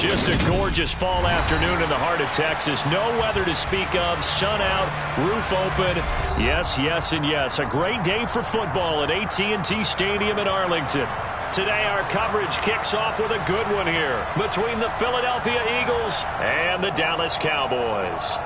Just a gorgeous fall afternoon in the heart of Texas. No weather to speak of. Sun out, roof open. Yes, yes, and yes. A great day for football at AT&T Stadium in Arlington. Today our coverage kicks off with a good one here between the Philadelphia Eagles and the Dallas Cowboys.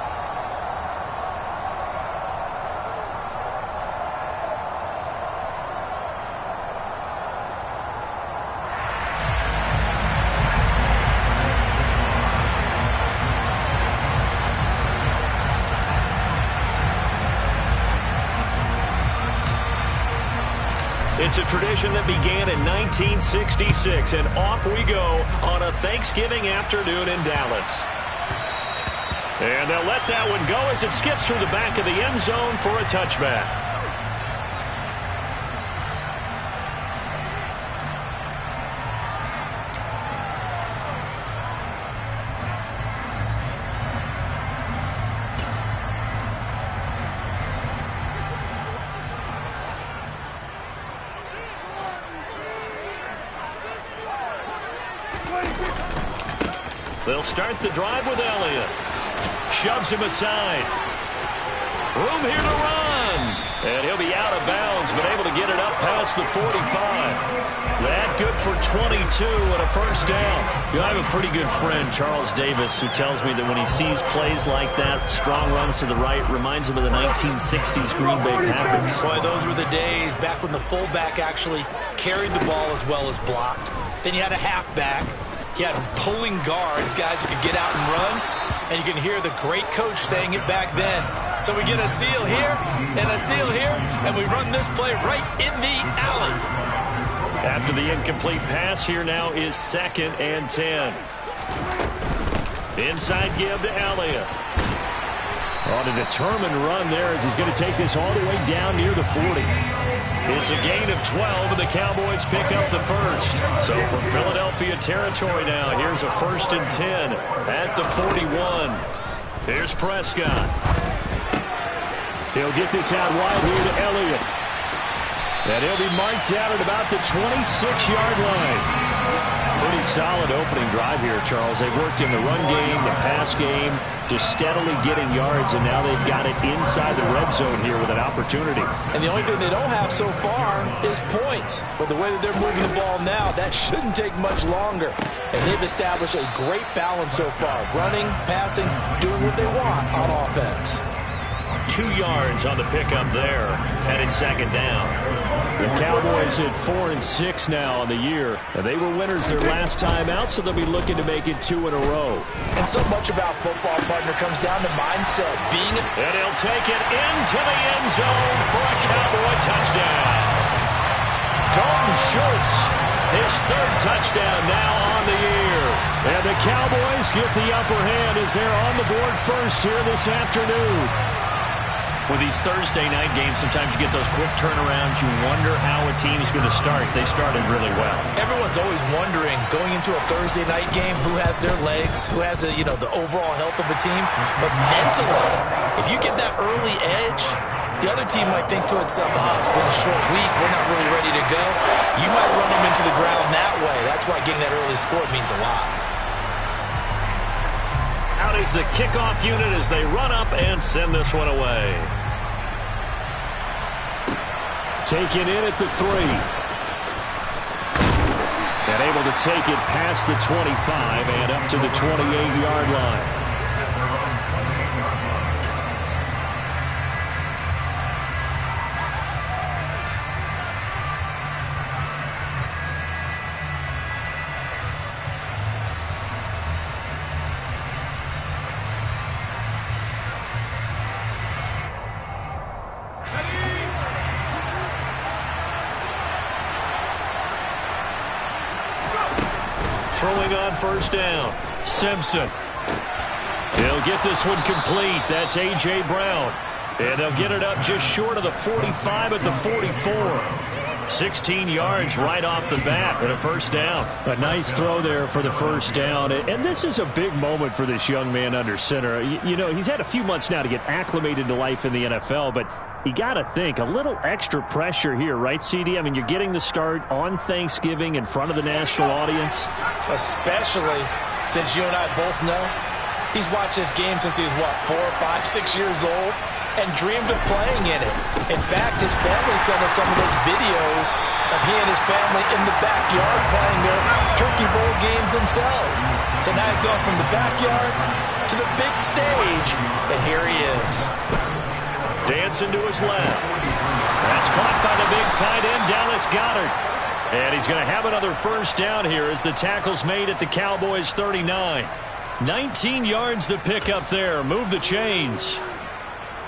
It's a tradition that began in 1966, and off we go on a Thanksgiving afternoon in Dallas. And they'll let that one go as it skips through the back of the end zone for a touchback. They'll start the drive with Elliott. Shoves him aside. Room here to run. And he'll be out of bounds, but able to get it up past the 45. That good for 22 and a first down. You know, I have a pretty good friend, Charles Davis, who tells me that when he sees plays like that, strong runs to the right, reminds him of the 1960s Green Bay Packers. Boy, those were the days back when the fullback actually carried the ball as well as blocked. Then you had a halfback. You had pulling guards, guys who could get out and run, and you can hear the great coach saying it back then. So we get a seal here and a seal here, and we run this play right in the alley. After the incomplete pass, here now is 2nd and 10. Inside give to Elliott. On a determined run there as he's going to take this all the way down near the 40. It's a gain of 12, and the Cowboys pick up the first. So from Philadelphia territory now, here's a 1st and 10 at the 41. Here's Prescott. He'll get this out wide here to Elliott. And he'll be marked down at about the 26-yard line. Pretty solid opening drive here, Charles. They've worked in the run game, the pass game, just steadily getting yards, and now they've got it inside the red zone here with an opportunity. And the only thing they don't have so far is points. But the way that they're moving the ball now, that shouldn't take much longer. And they've established a great balance so far. Running, passing, doing what they want on offense. 2 yards on the pickup there, and it's 2nd down. The Cowboys at 4 and 6 now on the year. And they were winners their last time out, so they'll be looking to make it 2 in a row. And so much about football, partner, comes down to mindset. And he'll take it into the end zone for a Cowboy touchdown. Dalton Schultz, his 3rd touchdown now on the year. And the Cowboys get the upper hand as they're on the board first here this afternoon. With these Thursday night games, sometimes you get those quick turnarounds. You wonder how a team is going to start. They started really well. Everyone's always wondering, going into a Thursday night game, who has their legs, who has the overall health of the team. But mentally, if you get that early edge, the other team might think to itself, it's been a short week. We're not really ready to go. You might run them into the ground that way. That's why getting that early score means a lot. Out is the kickoff unit as they run up and send this one away. Taken in at the 3. And able to take it past the 25 and up to the 28-yard line. Throwing on 1st down. Simpson. He'll get this one complete. That's A.J. Brown. And they'll get it up just short of the 45 at the 44. 16 yards right off the bat and a first down. A nice throw there for the first down. And this is a big moment for this young man under center. You know, he's had a few months now to get acclimated to life in the NFL, but you got to think, a little extra pressure here, right, CD? I mean, you're getting the start on Thanksgiving in front of the national audience. Especially since you and I both know he's watched this game since he was, what, 4, 5, 6 years old? And dreamed of playing in it. In fact, his family sent us some of those videos of he and his family in the backyard playing their Turkey Bowl games themselves. So now he's gone from the backyard to the big stage, and here he is. Dancing to his left. That's caught by the big tight end, Dallas Goedert. And he's going to have another first down here as the tackle's made at the Cowboys 39. 19 yards to pick up there. Move the chains.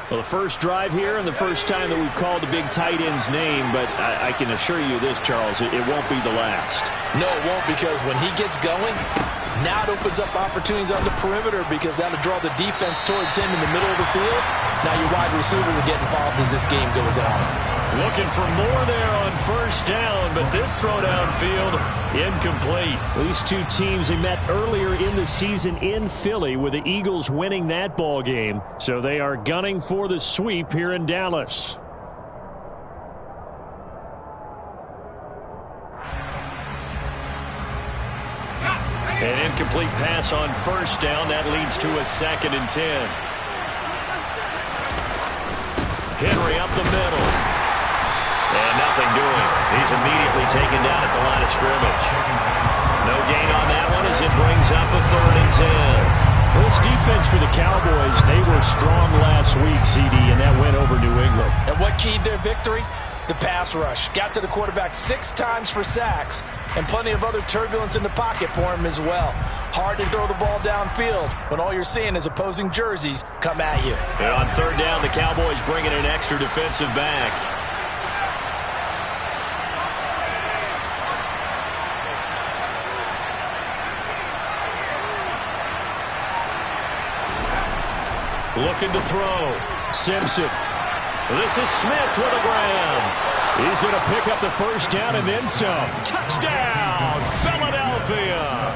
Well, the first drive here and the first time that we've called the big tight end's name, but I can assure you this, Charles, it won't be the last. No, it won't, because when he gets going, now it opens up opportunities on the perimeter because that'll draw the defense towards him in the middle of the field. Now your wide receivers will get involved as this game goes on. Looking for more there on first down, but this throw downfield incomplete. These two teams, they met earlier in the season in Philly with the Eagles winning that ball game. So they are gunning for the sweep here in Dallas. An incomplete pass on first down. That leads to a 2nd and 10. Henry up the middle. And nothing doing. He's immediately taken down at the line of scrimmage. No gain on that one as it brings up a 3rd and 10. Well, this defense for the Cowboys, they were strong last week, CD, and that went over New England. And what keyed their victory? The pass rush. Got to the quarterback 6 times for sacks, and plenty of other turbulence in the pocket for him as well. Hard to throw the ball downfield when all you're seeing is opposing jerseys come at you. And on 3rd down, the Cowboys bring in an extra defensive back. Looking to throw. Simpson. This is Smith with a grab. He's going to pick up the first down and then some. Touchdown, Philadelphia.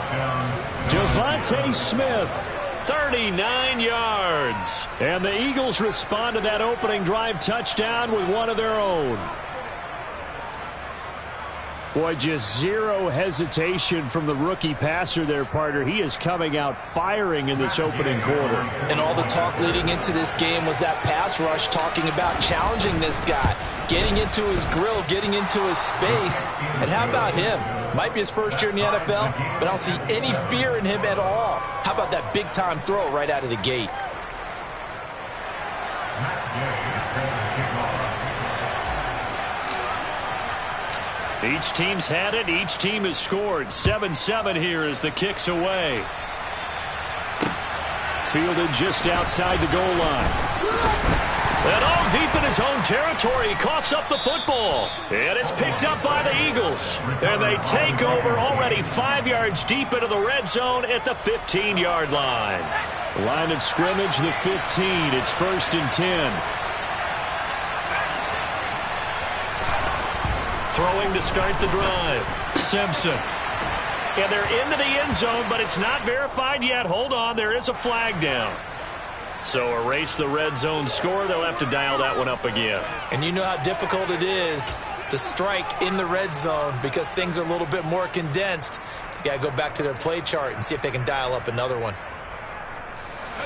Devontae Smith, 39 yards. And the Eagles respond to that opening drive touchdown with one of their own. Boy, just zero hesitation from the rookie passer there, partner. He is coming out firing in this opening quarter. And all the talk leading into this game was that pass rush, talking about challenging this guy, getting into his grill, getting into his space. And how about him? Might be his first year in the NFL, but I don't see any fear in him at all. How about that big-time throw right out of the gate? Each team's had it. Each team has scored. 7-7 here as the kick's away. Fielded just outside the goal line. And all deep in his own territory. He coughs up the football. And it's picked up by the Eagles. And they take over already 5 yards deep into the red zone at the 15-yard line. Line of scrimmage, the 15. It's 1st and 10. Throwing to start the drive. Simpson. And they're into the end zone, but it's not verified yet. Hold on, there is a flag down. So erase the red zone score. They'll have to dial that one up again. And you know how difficult it is to strike in the red zone because things are a little bit more condensed. You got to go back to their play chart and see if they can dial up another one.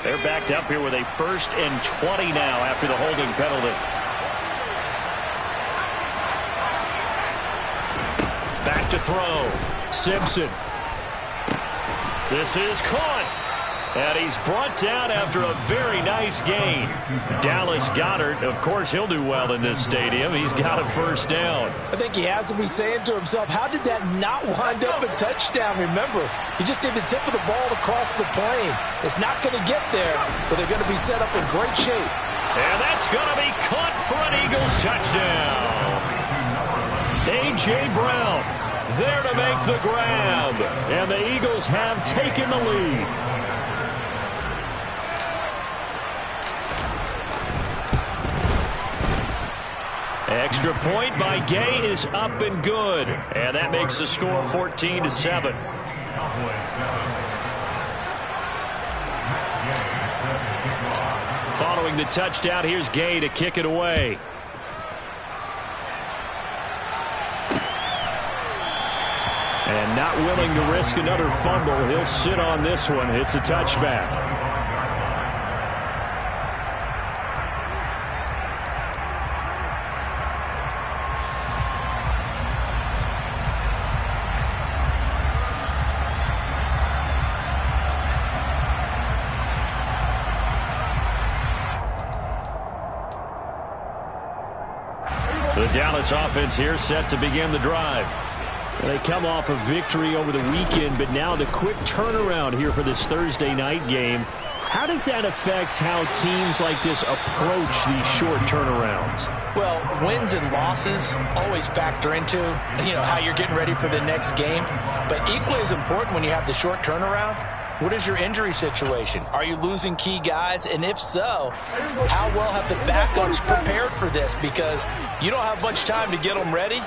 They're backed up here with a 1st and 20 now after the holding penalty. Back to throw. Simpson. This is caught. And he's brought down after a very nice gain. Dallas Goedert, of course, he'll do well in this stadium. He's got a first down. I think he has to be saying to himself, how did that not wind up a touchdown? Remember, he just did the tip of the ball across the plane. It's not going to get there, but they're going to be set up in great shape. And that's going to be caught for an Eagles touchdown. A.J. Brown there to make the grab. And the Eagles have taken the lead. Extra point by Gay is up and good. And that makes the score 14-7. Following the touchdown, here's Gay to kick it away. And not willing to risk another fumble, he'll sit on this one. It's a touchback. The Dallas offense here set to begin the drive. They come off a victory over the weekend, but now the quick turnaround here for this Thursday night game. How does that affect how teams like this approach these short turnarounds? Well, wins and losses always factor into, how you're getting ready for the next game. But equally as important when you have the short turnaround, what is your injury situation? Are you losing key guys? And if so, how well have the backups prepared for this? Because you don't have much time to get them ready.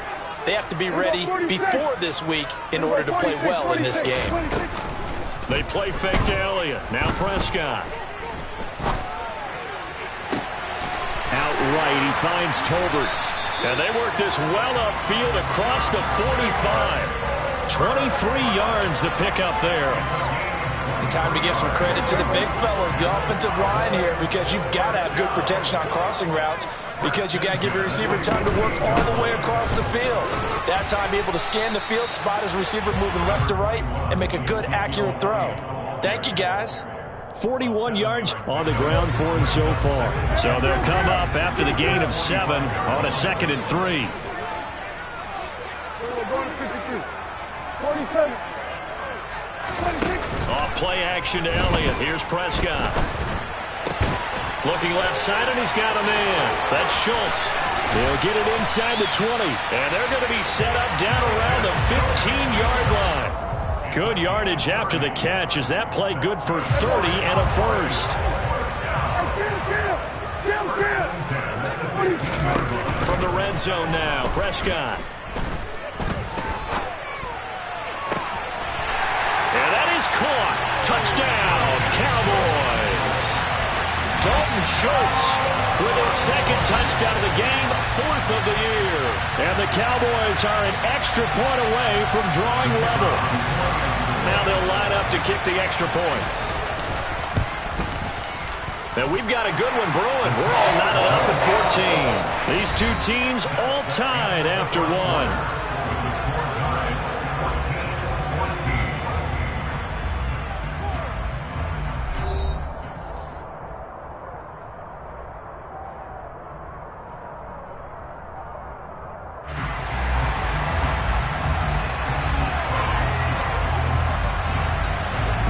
They have to be ready before this week in order to play well in this game. They play fake to Elliott. Now Prescott. Outright, he finds Tolbert. And they work this well upfield across the 45. 23 yards to pick up there. Time to give some credit to the big fellas, the offensive line here, because you've got to have good protection on crossing routes, because you got to give your receiver time to work all the way across the field. That time, be able to scan the field, spot his receiver moving left to right, and make a good, accurate throw. Thank you, guys. 41 yards on the ground for him so far. So they'll come up after the gain of 7 on a 2nd and 3. Off play action to Elliott. Here's Prescott. Looking left side, and he's got a man. That's Schultz. They'll get it inside the 20. And they're going to be set up down around the 15-yard line. Good yardage after the catch. Is that play good for 30 and a first? From the red zone now, Prescott. And that is caught. Touchdown, Cowboys. Dalton Schultz with his 2nd touchdown of the game, 4th of the year. And the Cowboys are an extra point away from drawing level. Now they'll line up to kick the extra point. Now we've got a good one brewing. We're all knotted up at 14. These two teams all tied after one.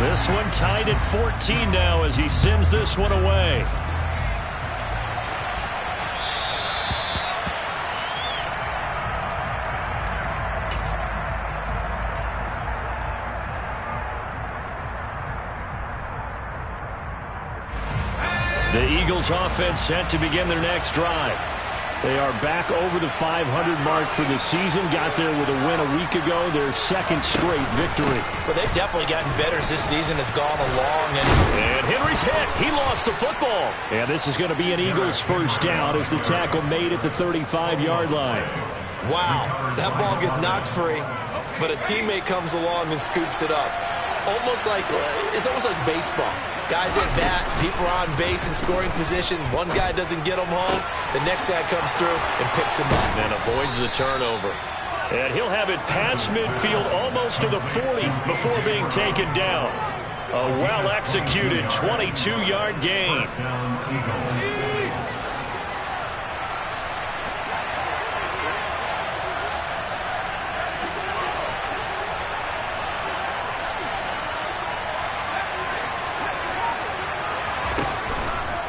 This one tied at 14 now as he sends this one away. The Eagles offense set to begin their next drive. They are back over the 500 mark for the season. Got there with a win a week ago, their 2nd straight victory. Well, they've definitely gotten better as this season has gone along. And Henry's hit. He lost the football. And this is going to be an Eagles first down as the tackle made at the 35-yard line. Wow, that ball gets knocked free, but a teammate comes along and scoops it up. It's almost like baseball. Guys at bat, people are on base in scoring position. One guy doesn't get them home. The next guy comes through and picks him up. And avoids the turnover. And he'll have it past midfield almost to the 40 before being taken down. A well-executed 22-yard gain.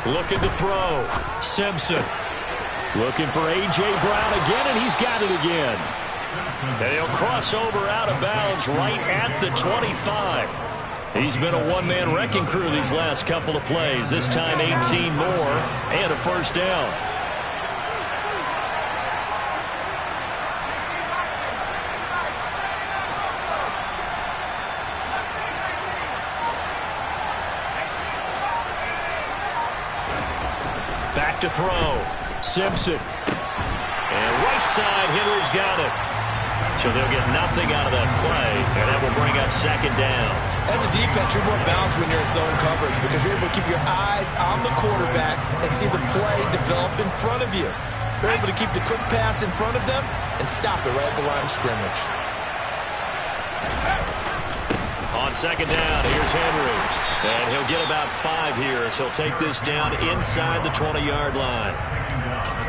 Looking to throw. Simpson. Looking for A.J. Brown again, and he's got it again. And he'll cross over out of bounds right at the 25. He's been a one-man wrecking crew these last couple of plays. This time 18 more and a first down. back to throw. Simpson. And right side, Henry's got it. So they'll get nothing out of that play, and that will bring up second down. As a defense, you're more balanced when you're in zone coverage because you're able to keep your eyes on the quarterback and see the play develop in front of you. You're able to keep the quick pass in front of them and stop it right at the line of scrimmage. On second down, here's Henry. And he'll get about 5 here as he'll take this down inside the 20-yard line.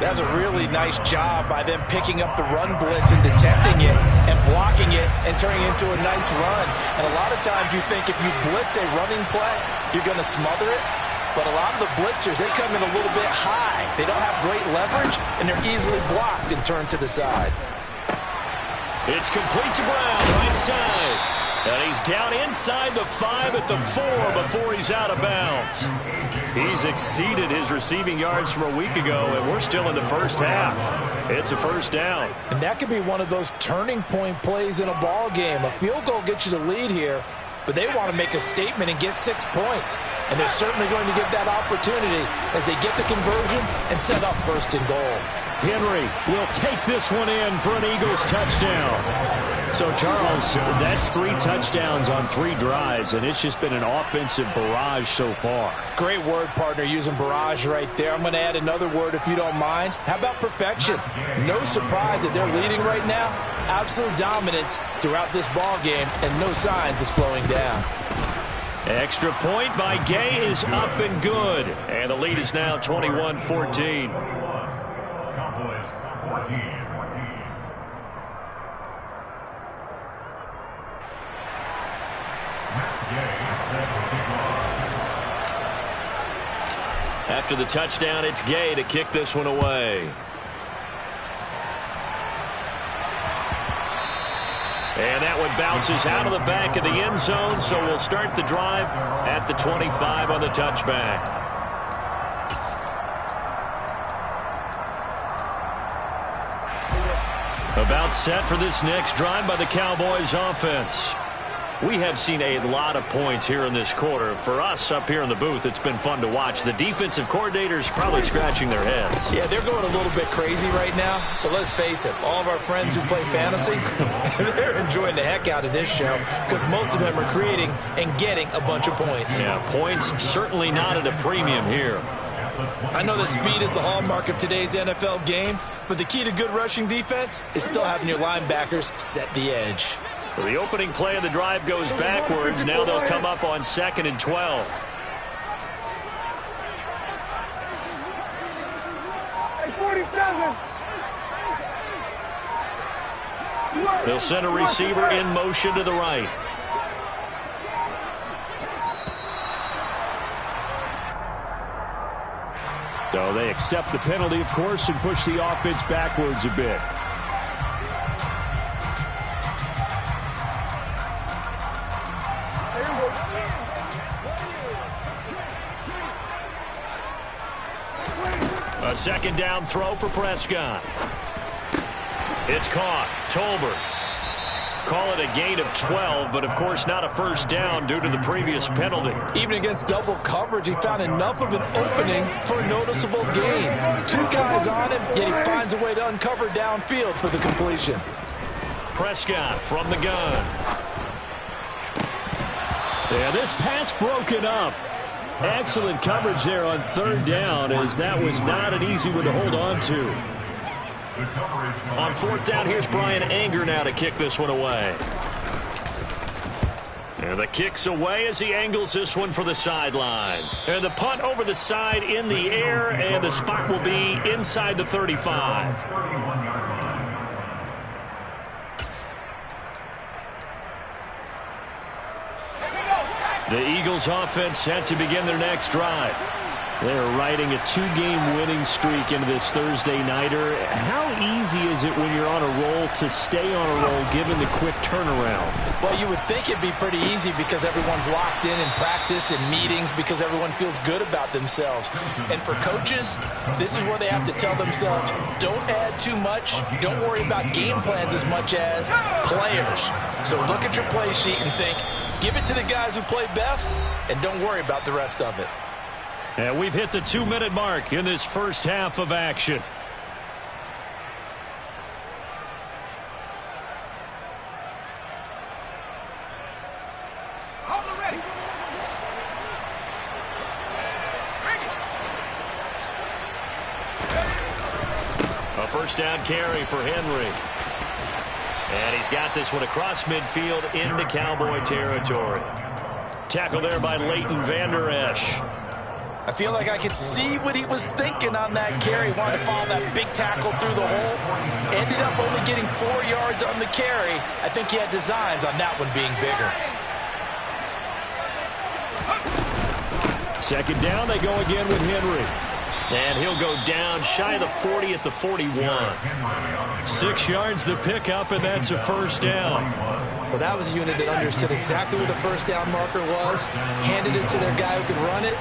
That's a really nice job by them picking up the run blitz and detecting it and blocking it and turning it into a nice run. And a lot of times you think if you blitz a running play, you're going to smother it. But a lot of the blitzers, they come in a little bit high. They don't have great leverage, and they're easily blocked and turned to the side. It's complete to Brown, right side. And he's down inside the 5 at the 4 before he's out of bounds. He's exceeded his receiving yards from a week ago, and we're still in the first half. It's a first down. And that could be one of those turning point plays in a ball game. A field goal gets you the lead here, but they want to make a statement and get 6 points. And they're certainly going to get that opportunity as they get the conversion and set up first and goal. Henry will take this one in for an Eagles touchdown. So, Charles, that's 3 touchdowns on 3 drives, and it's just been an offensive barrage so far. Great word, partner, using barrage right there. I'm going to add another word if you don't mind. How about perfection? No surprise that they're leading right now. Absolute dominance throughout this ball game and no signs of slowing down. Extra point by Gay is up and good. And the lead is now 21-14. Cowboys 14. After the touchdown, it's Gay to kick this one away. And that one bounces out of the back of the end zone, so we'll start the drive at the 25 on the touchback. About set for this next drive by the Cowboys offense. We have seen a lot of points here in this quarter. For us up here in the booth, it's been fun to watch. The defensive coordinators probably scratching their heads. Yeah, they're going a little bit crazy right now. But let's face it, all of our friends who play fantasy, they're enjoying the heck out of this show because most of them are creating and getting a bunch of points. Yeah, points certainly not at a premium here. I know that speed is the hallmark of today's NFL game, but the key to good rushing defense is still having your linebackers set the edge. So the opening play of the drive goes backwards. Now they'll come up on 2nd and 12. They'll send a receiver in motion to the right. So they accept the penalty, of course, and push the offense backwards a bit. A second down throw for Prescott. It's caught. Tolbert. Call it a gain of 12, but of course not a first down due to the previous penalty. Even against double coverage, he found enough of an opening for a noticeable gain. 2 guys on him, yet he finds a way to uncover downfield for the completion. Prescott from the gun. Yeah, this pass broken up. Excellent coverage there on 3rd down, as that was not an easy one to hold on to. On 4th down, here's Brian Anger now to kick this one away. And the kick's away as he angles this one for the sideline. And the punt over the side in the air, and the spot will be inside the 35. The Eagles offense set to begin their next drive. They're riding a 2-game winning streak into this Thursday nighter. How easy is it when you're on a roll to stay on a roll given the quick turnaround? Well, you would think it'd be pretty easy because everyone's locked in practice and meetings because everyone feels good about themselves. And for coaches, this is where they have to tell themselves, don't add too much. Don't worry about game plans as much as players. So look at your play sheet and think, give it to the guys who play best and don't worry about the rest of it. And we've hit the 2-minute mark in this first half of action. A first down carry for Henry. And he's got this one across midfield into Cowboy territory. Tackle there by Leighton Vander Esch. I feel like I could see what he was thinking on that carry. Wanted to follow that big tackle through the hole. Ended up only getting 4 yards on the carry. I think he had designs on that one being bigger. Second down, they go again with Henry. And he'll go down shy of the 40 at the 41. 6 yards the pickup, and that's a first down. Well, that was a unit that understood exactly where the first down marker was, handed it to their guy who could run it,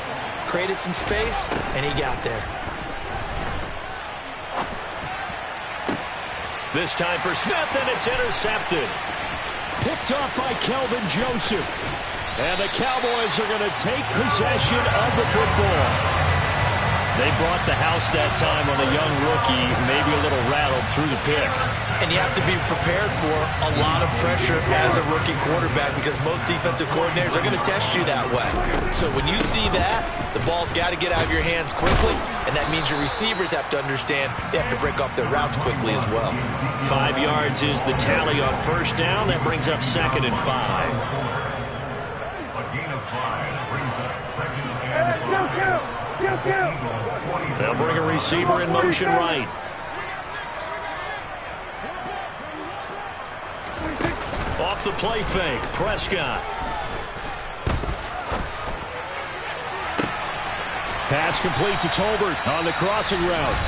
created some space, and he got there. This time for Smith, and it's intercepted. Picked off by Kelvin Joseph. And the Cowboys are going to take possession of the football. They brought the house that time on a young rookie, maybe a little rattled through the pick. And you have to be prepared for a lot of pressure as a rookie quarterback because most defensive coordinators are going to test you that way. So when you see that, the ball's got to get out of your hands quickly, and that means your receivers have to understand they have to break off their routes quickly as well. 5 yards is the tally on first down. That brings up 2nd and 5. A gain of 5 brings up 2nd and 5. They'll bring a receiver in motion right. Off the play fake, Prescott. Pass complete to Tolbert on the crossing route.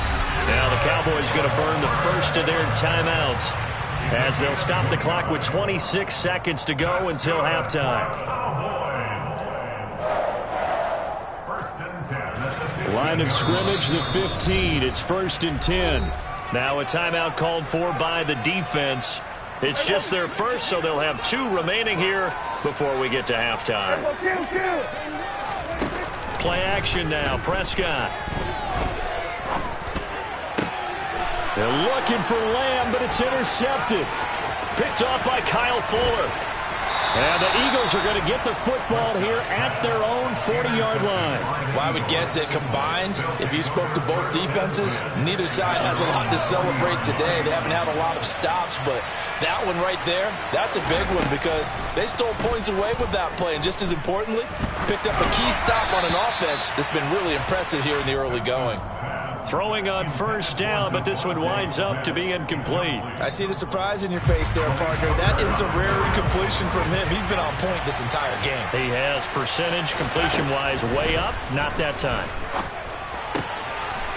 Now the Cowboys going to burn the first of their timeouts as they'll stop the clock with 26 seconds to go until halftime. Line of scrimmage, the 15. It's 1st and 10. Now a timeout called for by the defense. It's just their first, so they'll have 2 remaining here before we get to halftime. Play action now, Prescott. They're looking for Lamb, but it's intercepted. Picked off by Kyle Fuller. And the Eagles are going to get the football here at their own 40-yard line. Well, I would guess that combined, if you spoke to both defenses, neither side has a lot to celebrate today. They haven't had a lot of stops, but that one right there, that's a big one because they stole points away with that play. And just as importantly, picked up a key stop on an offense that's been really impressive here in the early going. Throwing on first down, but this one winds up to be incomplete. I see the surprise in your face there, partner. That is a rare completion from him. He's been on point this entire game. He has percentage completion-wise way up. Not that time.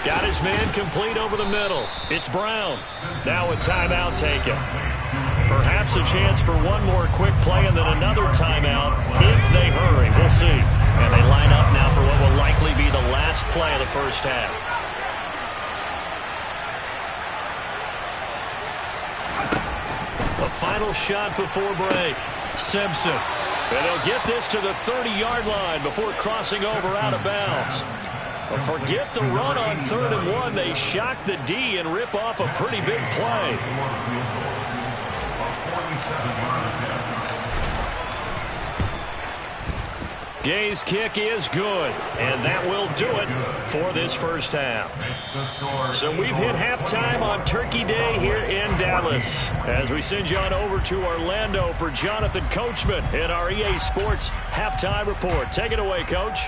Got his man complete over the middle. It's Brown. Now a timeout taken. Perhaps a chance for one more quick play and then another timeout if they hurry. We'll see. And they line up now for what will likely be the last play of the first half. A final shot before break. Simpson. And they'll get this to the 30-yard line before crossing over out of bounds. But forget the run on 3rd and 1. They shock the D and rip off a pretty big play. Gay's kick is good, and that will do it for this first half. So we've hit halftime on Turkey Day here in Dallas. As we send you on over to Orlando for Jonathan Coachman in our EA Sports Halftime Report. Take it away, Coach.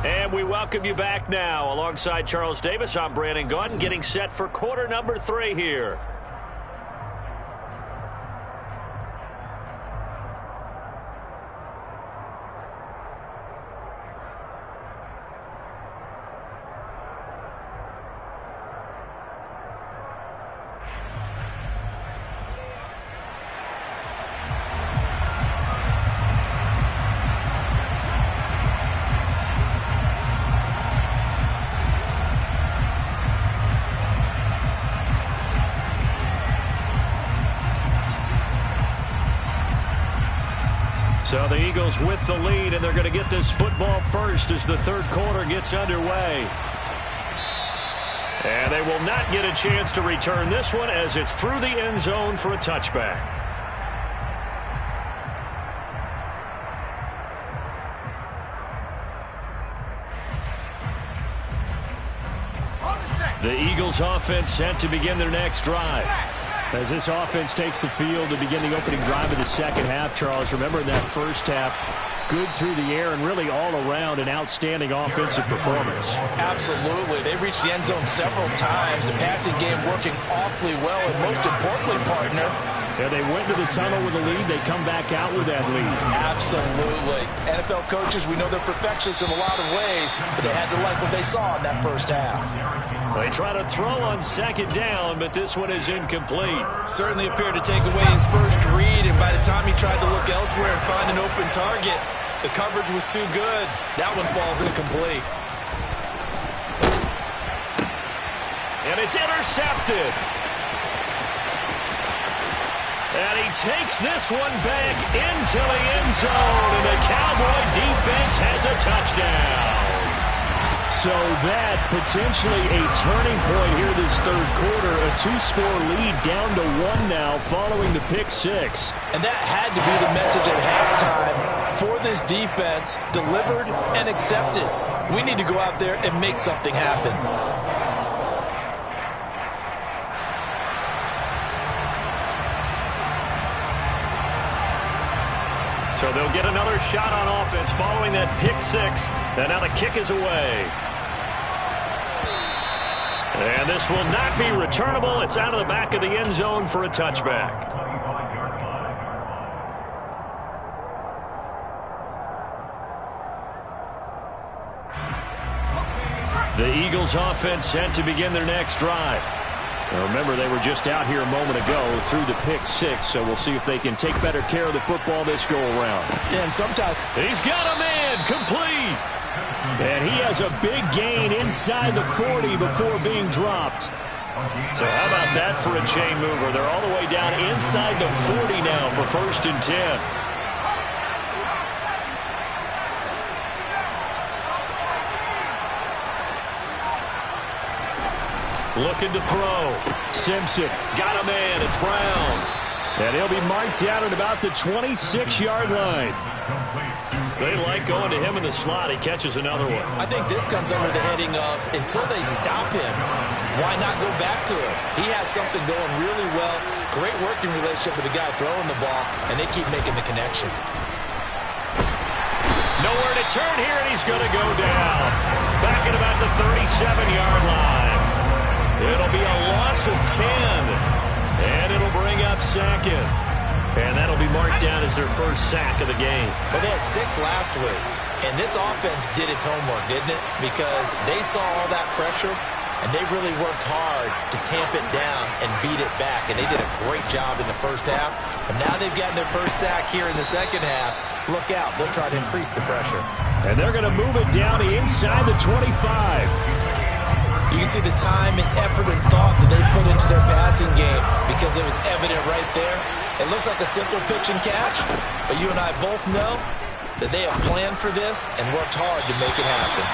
And we welcome you back now. Alongside Charles Davis, I'm Brandon Gaudin, getting set for quarter number 3 here. So the Eagles with the lead, and they're going to get this football first as the third quarter gets underway. And they will not get a chance to return this one as it's through the end zone for a touchback. The Eagles offense set to begin their next drive. As this offense takes the field to begin the opening drive of the second half, Charles, remember in that first half, good through the air and really all around an outstanding offensive performance. Absolutely. They reached the end zone several times. The passing game working awfully well, and most importantly, partner, yeah, they went to the tunnel with a lead. They come back out with that lead. Absolutely. NFL coaches, we know they're perfectionists in a lot of ways, but they had to like what they saw in that first half. They try to throw on second down, but this one is incomplete. Certainly appeared to take away his first read, and by the time he tried to look elsewhere and find an open target, the coverage was too good. That one falls incomplete. And it's intercepted. And he takes this one back into the end zone, and the Cowboy defense has a touchdown. So that potentially a turning point here this third quarter. A two-score lead down to one now following the pick six. And that had to be the message at halftime for this defense, delivered and accepted. We need to go out there and make something happen. So they'll get another shot on offense following that pick six. And now the kick is away. And this will not be returnable. It's out of the back of the end zone for a touchback. The Eagles offense set to begin their next drive. Now remember, they were just out here a moment ago through the pick six, so we'll see if they can take better care of the football this go-around. Yeah, and sometimes he's got a man complete. And he has a big gain inside the 40 before being dropped. So how about that for a chain mover? They're all the way down inside the 40 now for 1st and 10. Looking to throw. Simpson got a man. It's Brown. And he'll be marked down at about the 26-yard line. They like going to him in the slot. He catches another one. I think this comes under the heading of until they stop him, why not go back to him? He has something going really well. Great working relationship with the guy throwing the ball, and they keep making the connection. Nowhere to turn here, and he's going to go down. Back at about the 37-yard line. It'll be a loss of 10. And it'll bring up second. And that'll be marked down as their first sack of the game. Well, they had 6 last week. And this offense did its homework, didn't it? Because they saw all that pressure, and they really worked hard to tamp it down and beat it back. And they did a great job in the first half. But now they've gotten their first sack here in the second half. Look out. They'll try to increase the pressure. And they're going to move it down inside the 25. You can see the time and effort and thought that they put into their passing game because it was evident right there. It looks like a simple pitch and catch, but you and I both know that they have planned for this and worked hard to make it happen.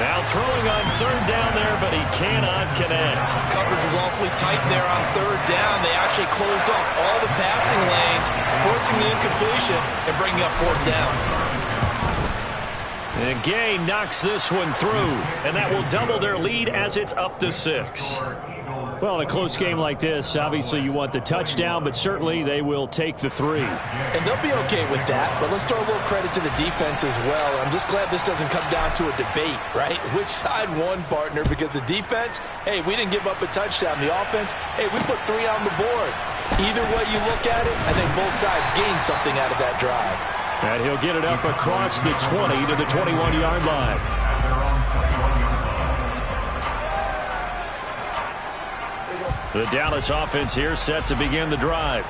Now throwing on third down there, but he cannot connect. Coverage was awfully tight there on third down. They actually closed off all the passing lanes, forcing the incompletion and bringing up fourth down. And Gay knocks this one through, and that will double their lead as it's up to 6. Well, in a close game like this, obviously you want the touchdown, but certainly they will take the 3. And they'll be okay with that, but let's throw a little credit to the defense as well. I'm just glad this doesn't come down to a debate, right? Which side won, partner? Because the defense, hey, we didn't give up a touchdown. The offense, hey, we put 3 on the board. Either way you look at it, I think both sides gained something out of that drive. And he'll get it up across the 20 to the 21-yard line. The Dallas offense here set to begin the drive.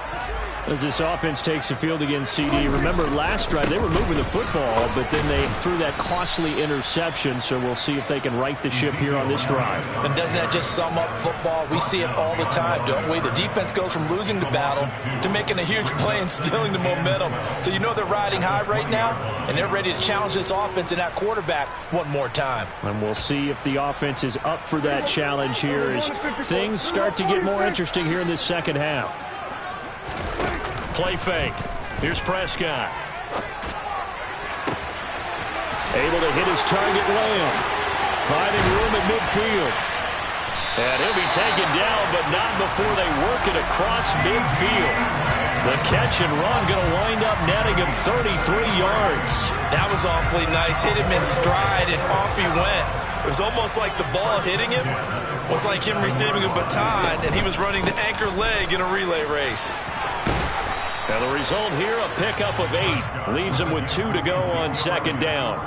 As this offense takes the field against CD, remember last drive they were moving the football, but then they threw that costly interception, so we'll see if they can right the ship here on this drive. And doesn't that just sum up football? We see it all the time, don't we? The defense goes from losing the battle to making a huge play and stealing the momentum. So you know they're riding high right now, and they're ready to challenge this offense and that quarterback one more time. And we'll see if the offense is up for that challenge here as things start to get more interesting here in this second half. Play fake. Here's Prescott. Able to hit his target Lamb. Finding room at midfield. And he'll be taken down, but not before they work it across midfield. The catch and run going to wind up netting him 33 yards. That was awfully nice. Hit him in stride, and off he went. It was almost like the ball hitting him was like him receiving a baton, and he was running the anchor leg in a relay race. And the result here, a pickup of 8. Leaves him with 2 to go on second down.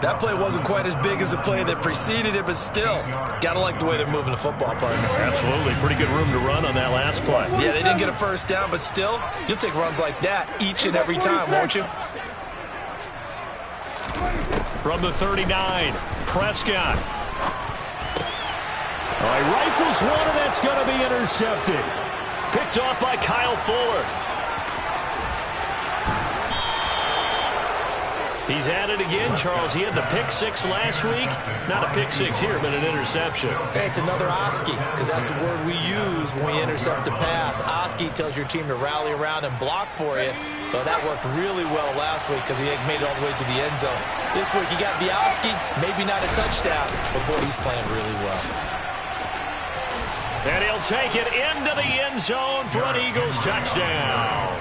That play wasn't quite as big as the play that preceded it, but still, got to like the way they're moving the football, partner. Absolutely. Pretty good room to run on that last play. Yeah, they didn't get a first down, but still, you'll take runs like that each and every time, won't you? From the 39, Prescott. All right, rifles one, and that's going to be intercepted. Picked off by Kyle Fuller. He's at it again, Charles. He had the pick 6 last week. Not a pick 6 here, but an interception. Hey, it's another Oski, because that's the word we use when we intercept a pass. Oski tells your team to rally around and block for you. But that worked really well last week because he made it all the way to the end zone. This week he got the Oski, maybe not a touchdown, but boy, he's playing really well. And he'll take it into the end zone for an Eagles touchdown.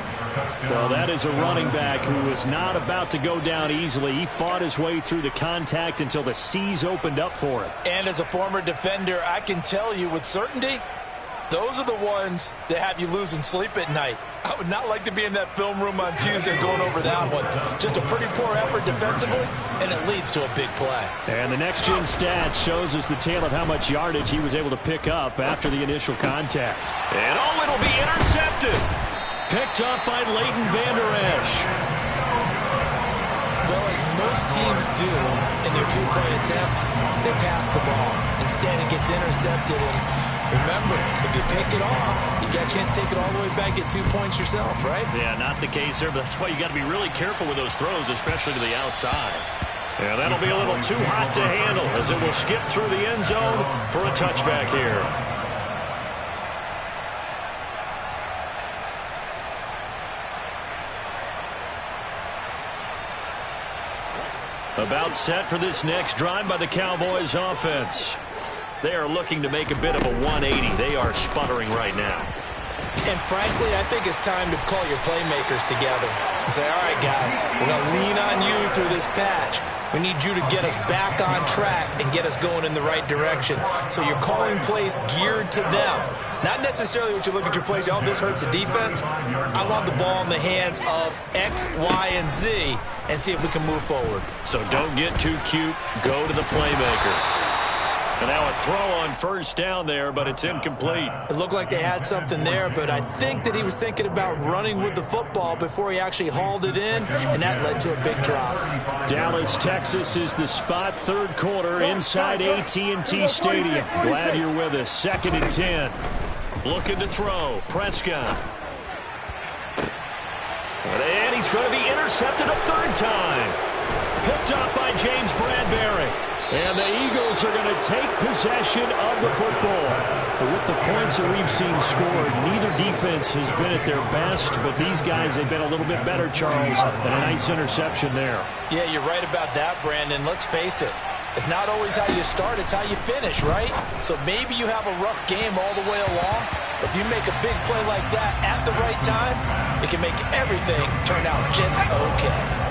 Well, that is a running back who is not about to go down easily. He fought his way through the contact until the C's opened up for him. And as a former defender, I can tell you with certainty, those are the ones that have you losing sleep at night. I would not like to be in that film room on Tuesday going over that one. Just a pretty poor effort defensively, and it leads to a big play. And the next-gen stats shows us the tale of how much yardage he was able to pick up after the initial contact. And oh, it'll be intercepted. Picked up by Leighton Vander Esch. Well, as most teams do in their two-point attempt, they pass the ball. Instead, it gets intercepted. And remember, if you pick it off, you got a chance to take it all the way back, get 2 points yourself, right? Yeah, not the case there, but that's why you got to be really careful with those throws, especially to the outside. Yeah, that'll be a little too hot to handle as it will skip through the end zone for a touchback here. About set for this next drive by the Cowboys offense. They are looking to make a bit of a 180. They are sputtering right now. And frankly, I think it's time to call your playmakers together and say, all right, guys, we're going to lean on you through this patch. We need you to get us back on track and get us going in the right direction. So you're calling plays geared to them. Not necessarily what you look at your plays, oh, this hurts the defense. I want the ball in the hands of X, Y, and Z and see if we can move forward. So don't get too cute. Go to the playmakers. And now a throw on first down there, but it's incomplete. It looked like they had something there, but I think that he was thinking about running with the football before he actually hauled it in, and that led to a big drop. Dallas, Texas is the spot, third quarter inside AT&T Stadium. Glad you're with us. 2nd and 10. Looking to throw. Prescott. And he's going to be intercepted a 3rd time. Picked up by James Bradbury. And the Eagles are going to take possession of the football. But with the points that we've seen scored, neither defense has been at their best, but these guys have been a little bit better, Charles, and a nice interception there. Yeah, you're right about that, Brandon. Let's face it. It's not always how you start, it's how you finish, right? So maybe you have a rough game all the way along, but if you make a big play like that at the right time, it can make everything turn out just okay.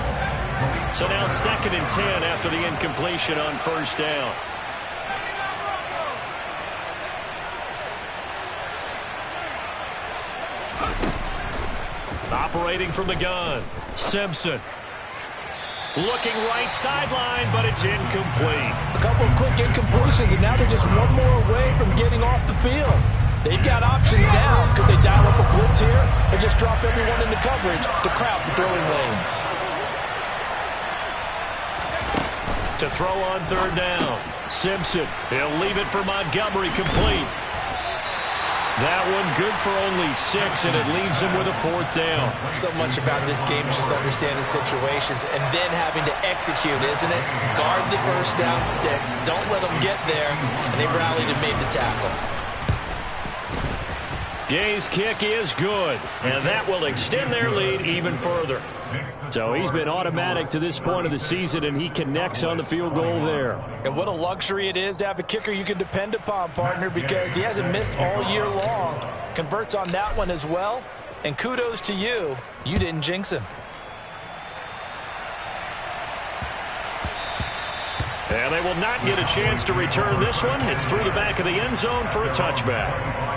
So now 2nd and 10 after the incompletion on first down. Operating from the gun, Simpson. Looking right sideline, but it's incomplete. A couple of quick incompletions, and now they're just one more away from getting off the field. They've got options now. Could they dial up a blitz here or just drop everyone into coverage to crowd the throwing lanes? To throw on third down. Simpson, he'll leave it for Montgomery, complete. That one good for only 6, and it leaves him with a 4th down. So much about this game is just understanding situations and then having to execute, isn't it? Guard the first down sticks. Don't let them get there. And they rallied and made the tackle. Gay's kick is good, and that will extend their lead even further. So he's been automatic to this point of the season, and he connects on the field goal there. And what a luxury it is to have a kicker you can depend upon, partner, because he hasn't missed all year long. Converts on that one as well, and kudos to you. You didn't jinx him. And they will not get a chance to return this one. It's through the back of the end zone for a touchback.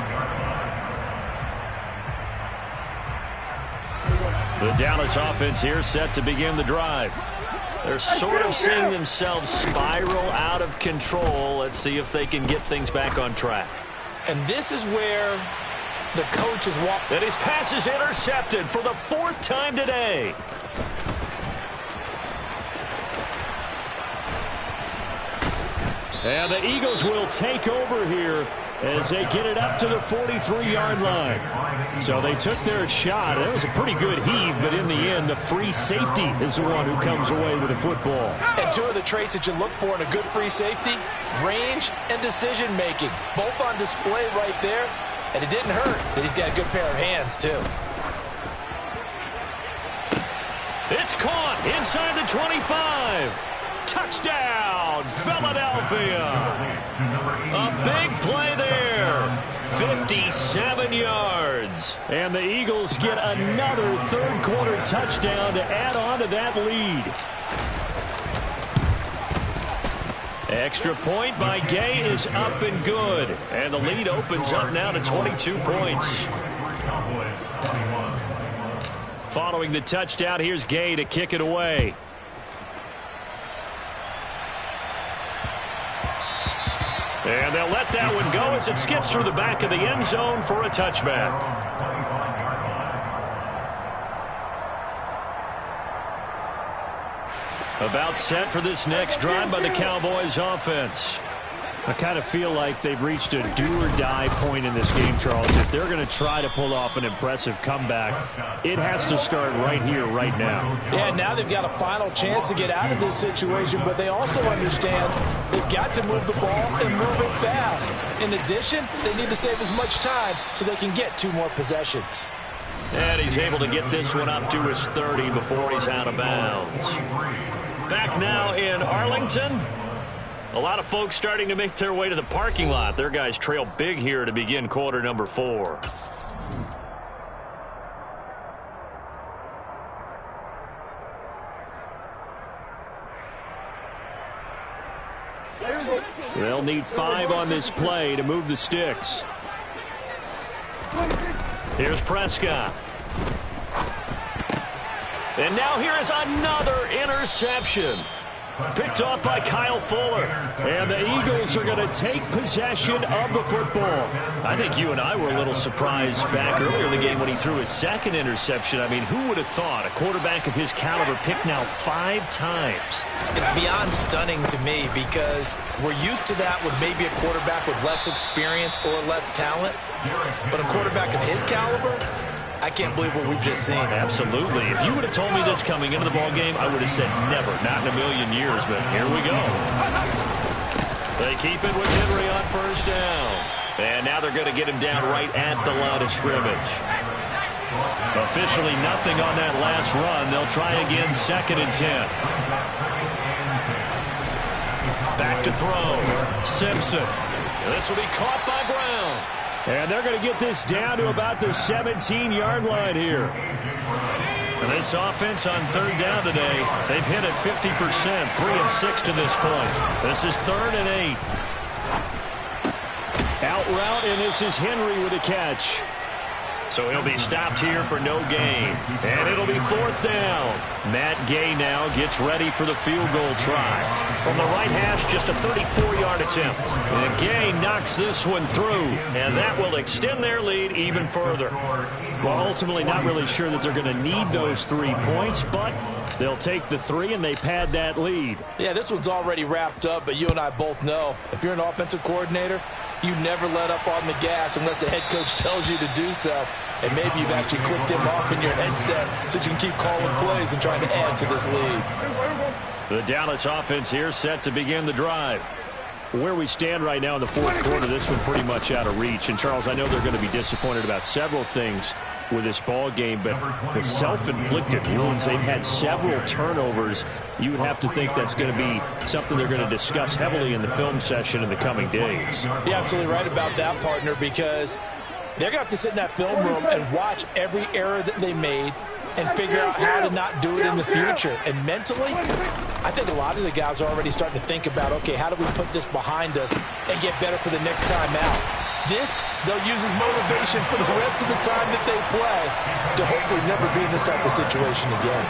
The Dallas offense here set to begin the drive. They're sort of seeing themselves spiral out of control. Let's see if they can get things back on track. And this is where the coach is walking. And his pass is intercepted for the 4th time today. And the Eagles will take over here as they get it up to the 43-yard line. So they took their shot. That was a pretty good heave, but in the end, the free safety is the one who comes away with the football. And 2 of the traits that you look for in a good free safety, range and decision-making. Both on display right there. And it didn't hurt that he's got a good pair of hands, too. It's caught inside the 25. Touchdown, Philadelphia. A big play there. 57 yards. And the Eagles get another third-quarter touchdown to add on to that lead. Extra point by Gay is up and good. And the lead opens up now to 22 points. Following the touchdown, here's Gay to kick it away. And they'll let that one go as it skips through the back of the end zone for a touchback. About set for this next drive by the Cowboys offense. I kind of feel like they've reached a do-or-die point in this game, Charles. If they're going to try to pull off an impressive comeback, it has to start right here, right now. Yeah, now they've got a final chance to get out of this situation, but they also understand they've got to move the ball and move it fast. In addition, they need to save as much time so they can get 2 more possessions. And he's able to get this one up to his 30 before he's out of bounds. Back now in Arlington. A lot of folks starting to make their way to the parking lot. Their guys trail big here to begin quarter number 4. They'll need 5 on this play to move the sticks. Here's Prescott. And now here is another interception. Picked off by Kyle Fuller. And the Eagles are going to take possession of the football. I think you and I were a little surprised back earlier in the game when he threw his 2nd interception. I mean, who would have thought a quarterback of his caliber picked now 5 times? It's beyond stunning to me because we're used to that with maybe a quarterback with less experience or less talent. But a quarterback of his caliber, I can't believe what we've just seen. Absolutely. If you would have told me this coming into the ball game, I would have said never, not in a million years, but here we go. They keep it with Henry on first down. And now they're going to get him down right at the line of scrimmage. Officially nothing on that last run. They'll try again, 2nd and 10. Back to throw. Simpson. This will be caught by Brown. And they're going to get this down to about the 17-yard line here. And this offense on third down today, they've hit it 50%, 3 of 6 to this point. This is 3rd and 8. Out route, and this is Henry with a catch. So he'll be stopped here for no gain. And it'll be 4th down. Matt Gay now gets ready for the field goal try. From the right hash, just a 34-yard attempt. And Gay knocks this one through. And that will extend their lead even further. Well, ultimately not really sure that they're going to need those 3 points, but they'll take the 3 and they pad that lead. Yeah, this one's already wrapped up, but you and I both know if you're an offensive coordinator, you never let up on the gas unless the head coach tells you to do so. And maybe you've actually clicked him off in your headset so you can keep calling plays and trying to add to this lead. The Dallas offense here set to begin the drive. Where we stand right now in the 4th quarter, this one pretty much out of reach. And, Charles, I know they're going to be disappointed about several things with this ball game, but the self-inflicted wounds, they've had several turnovers. You would have to think that's going to be something they're going to discuss heavily in the film session in the coming days. You're absolutely right about that, partner, because they're going to have to sit in that film room and watch every error that they made and figure out how to not do it in the future. And mentally, I think a lot of the guys are already starting to think about, okay, how do we put this behind us and get better for the next time out? This, they'll use as motivation for the rest of the time that they play to hopefully never be in this type of situation again.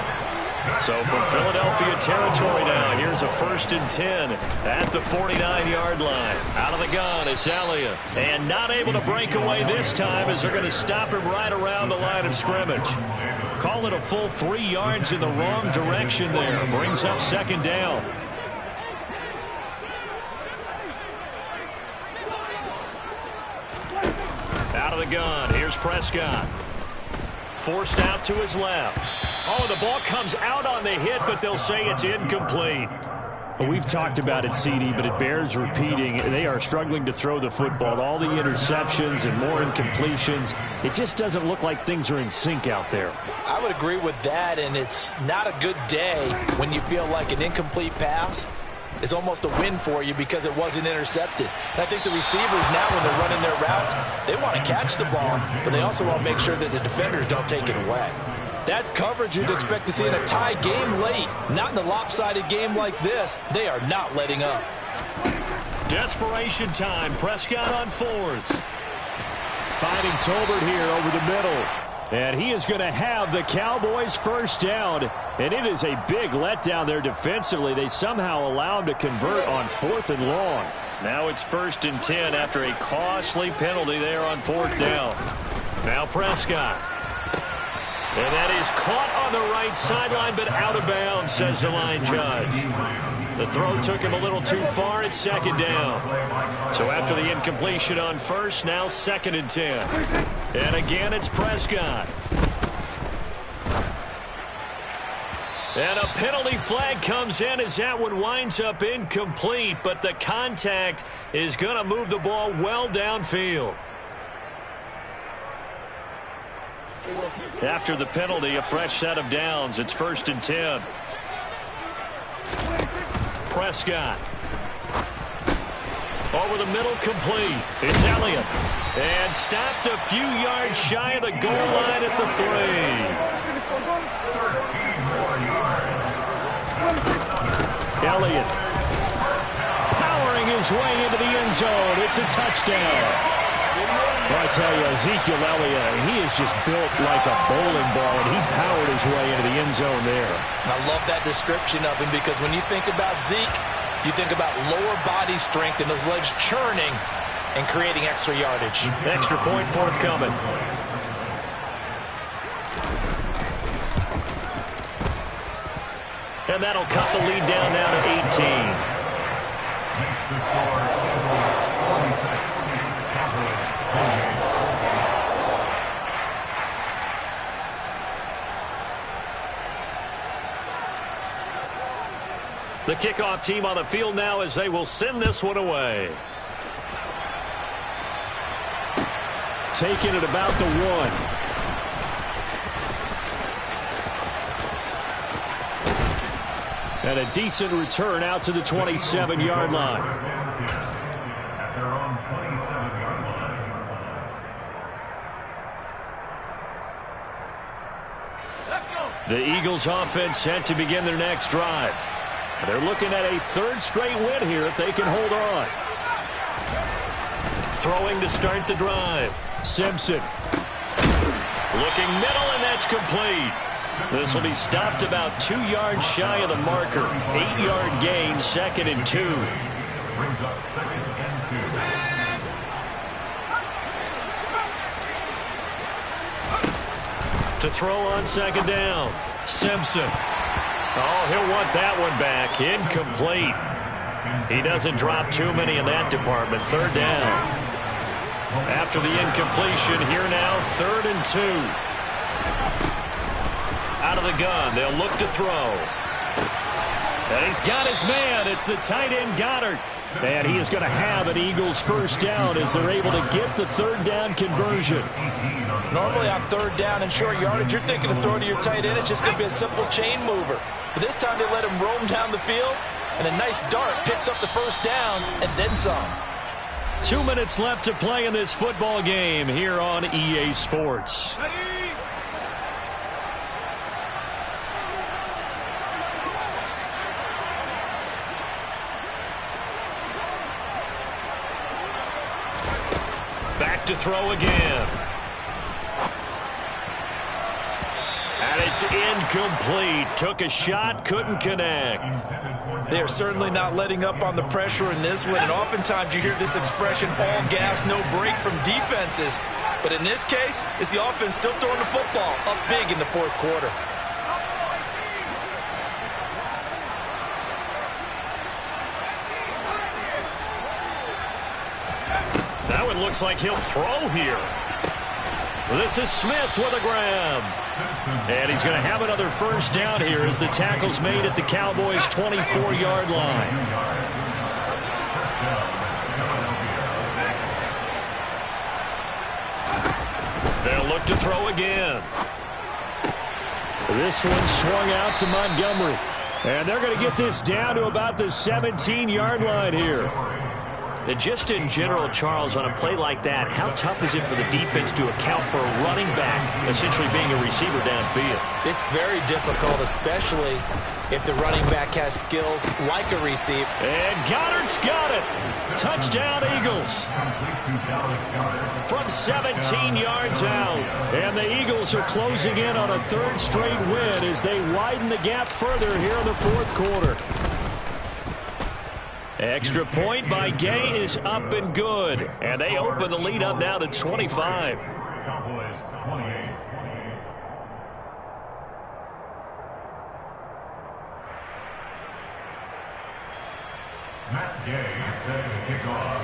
So from Philadelphia territory now, here's a 1st and 10 at the 49-yard line. Out of the gun, it's Elliott. And not able to break away this time as they're going to stop him right around the line of scrimmage. Call it a full 3 yards in the wrong direction there. Brings up 2nd down. Out of the gun, here's Prescott. Forced out to his left. Oh, the ball comes out on the hit, but they'll say it's incomplete. Well, we've talked about it, CD, but it bears repeating. They are struggling to throw the football. All the interceptions and more incompletions. It just doesn't look like things are in sync out there. I would agree with that, and it's not a good day when you feel like an incomplete pass is almost a win for you because it wasn't intercepted. And I think the receivers now, when they're running their routes, they want to catch the ball, but they also want to make sure that the defenders don't take it away. That's coverage you'd expect to see in a tie game late. Not in a lopsided game like this. They are not letting up. Desperation time. Prescott on 4th. Finding Tolbert here over the middle. And he is going to have the Cowboys' 1st down. And it is a big letdown there defensively. They somehow allow him to convert on 4th and long. Now it's 1st and 10 after a costly penalty there on 4th down. Now Prescott. And that is caught on the right sideline, but out of bounds, says the line judge. The throw took him a little too far. It's 2nd down. So after the incompletion on 1st, now 2nd and 10. And again, it's Prescott. And a penalty flag comes in as that one winds up incomplete, but the contact is going to move the ball well downfield. After the penalty, a fresh set of downs. It's 1st and 10. Prescott. Over the middle, complete. It's Elliott. And stopped a few yards shy of the goal line at the 3. Elliott. Powering his way into the end zone. It's a touchdown. Well, I tell you, Ezekiel Elliott, he is just built like a bowling ball, and he powered his way into the end zone there. I love that description of him because when you think about Zeke, you think about lower body strength and those legs churning and creating extra yardage. Extra point forthcoming. And that'll cut the lead down now to 18. Makes the score 46. The kickoff team on the field now as they will send this one away. Taking it about the 1. And a decent return out to the 27-yard line. At their own 27-yard line. The Eagles offense set to begin their next drive. They're looking at a 3rd straight win here if they can hold on. Throwing to start the drive. Simpson. Looking middle, and that's complete. This will be stopped about 2 yards shy of the marker. 8-yard gain, 2nd and 2. Brings up 2nd and 2. To throw on 2nd down. Simpson. Oh, he'll want that one back. Incomplete. He doesn't drop too many in that department. 3rd down. After the incompletion, here now, 3rd and 2. Out of the gun, they'll look to throw. And he's got his man. It's the tight end Goddard. And he is going to have an Eagles 1st down as they're able to get the 3rd down conversion. Normally on 3rd down and short yardage, you're thinking of throwing to your tight end. It's just going to be a simple chain mover. But this time they let him roam down the field, and a nice dart picks up the 1st down and then some. 2 minutes left to play in this football game here on EA Sports. Back to throw again. And it's incomplete. Took a shot, couldn't connect. They are certainly not letting up on the pressure in this one, and oftentimes you hear this expression, all gas, no break from defenses. But in this case, it's the offense still throwing the football up big in the 4th quarter. That one looks like he'll throw here. This is Smith with a grab. And he's going to have another 1st down here as the tackle's made at the Cowboys' 24-yard line. They'll look to throw again. This one swung out to Montgomery. And they're going to get this down to about the 17-yard line here. And just in general, Charles, on a play like that, how tough is it for the defense to account for a running back essentially being a receiver downfield? It's very difficult, especially if the running back has skills like a receiver. And Goddard's got it. Touchdown, Eagles. From 17 yards out. And the Eagles are closing in on a 3rd straight win as they widen the gap further here in the 4th quarter. Extra point by Gay is up and good. And they open the lead up now to 25. Cowboys 28. Matt Gay set to kick off.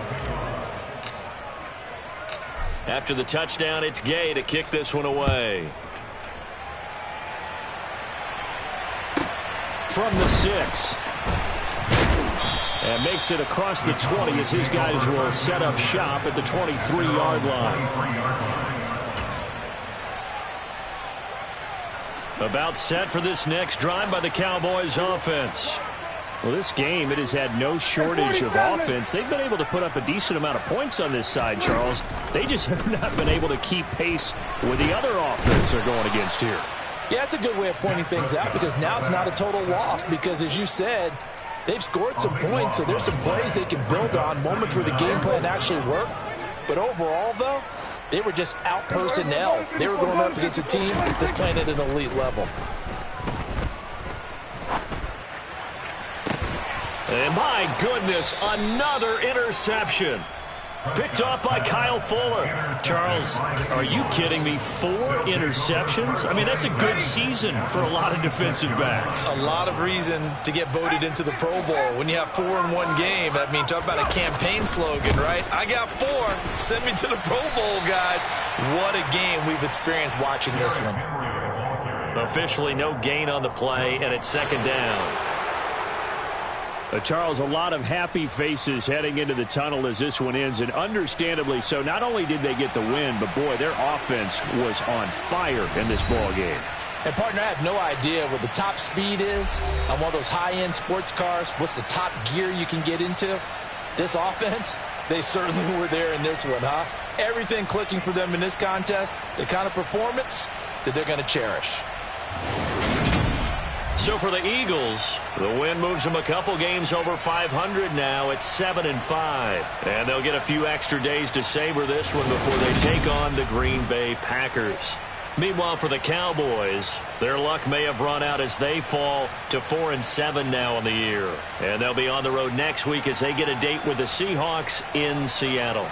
After the touchdown, it's Gay to kick this one away. From the 6. And makes it across the 20 as his guys will set up shop at the 23-yard line. About set for this next drive by the Cowboys offense. Well, this game, it has had no shortage of offense. They've been able to put up a decent amount of points on this side, Charles. They just have not been able to keep pace with the other offense they're going against here. Yeah, that's a good way of pointing things out because now it's not a total loss because, as you said, they've scored some points, so there's some plays they can build on, moments where the game plan actually worked. But overall, though, they were just out personnel. They were going up against a team that's playing at an elite level. And my goodness, another interception. Picked off by Kyle Fuller. Charles, are you kidding me? 4 interceptions? I mean, that's a good season for a lot of defensive backs. A lot of reason to get voted into the Pro Bowl. When you have 4 in one game, I mean, talk about a campaign slogan, right? I got 4. Send me to the Pro Bowl, guys. What a game we've experienced watching this one. Officially no gain on the play, and it's 2nd down. Charles, a lot of happy faces heading into the tunnel as this one ends, and understandably so. Not only did they get the win, but, boy, their offense was on fire in this ball game. And, partner, I have no idea what the top speed is on one of those high-end sports cars. What's the top gear you can get into? This offense, they certainly were there in this one, huh? Everything clicking for them in this contest, the kind of performance that they're going to cherish. So for the Eagles, the win moves them a couple games over 500 now at 7-5. And they'll get a few extra days to savor this one before they take on the Green Bay Packers. Meanwhile, for the Cowboys, their luck may have run out as they fall to 4-7 now in the year. And they'll be on the road next week as they get a date with the Seahawks in Seattle.